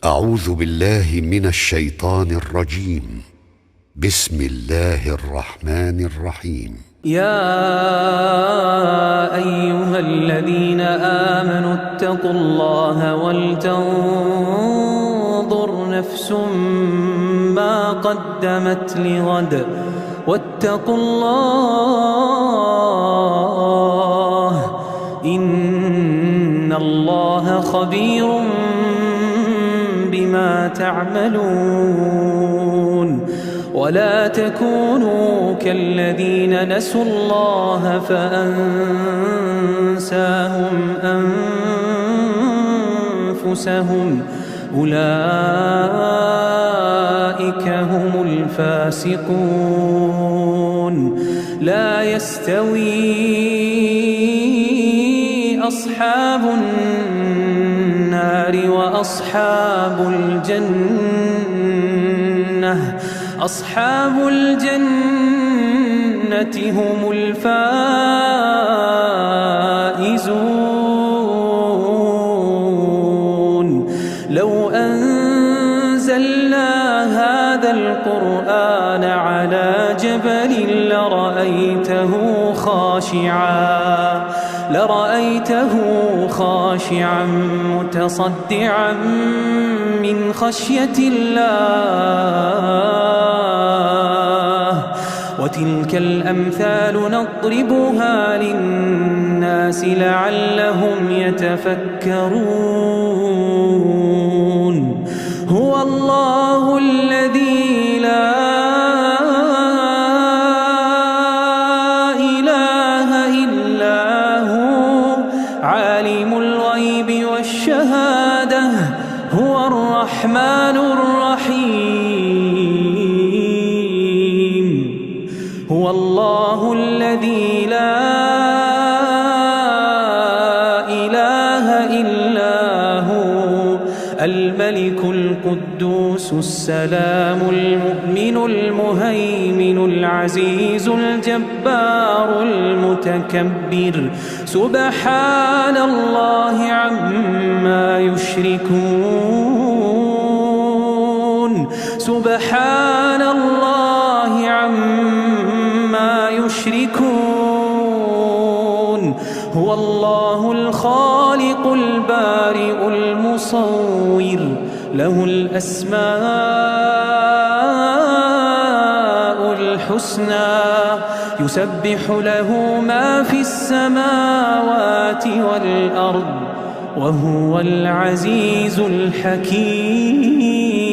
أعوذ بالله من الشيطان الرجيم. بسم الله الرحمن الرحيم. يا أيها الذين آمنوا اتقوا الله ولتنظر نفس ما قدمت لغد واتقوا الله إن الله خبير بما تعملون. ولا تكونوا كالذين نسوا الله فأنساهم أنفسهم أولئك هم الفاسقون. لا يستوي أصحاب النار وأصحاب الجنة أصحاب الجنة هم الفائزون. لو أنزلنا هذا القرآن على جبل لرأيته خاشعا متصدعا من خشية الله. وتلك الأمثال نضربها للناس لعلهم يتفكرون. هو الله الذي لا إله إلا هو عالم الغيب والشهادة هو الرحمن الرحيم. هو الله الذي لا إله إلا هو الملك القدوس السلام المؤمن المهيمن العزيز الجبار المتكبر. سبحان الله عما يشركون. سبحان الله عما يشركون. هو الله الخالق البارئ المصور له الأسماء الحسنى يسبح له ما في السماوات والأرض وهو العزيز الحكيم.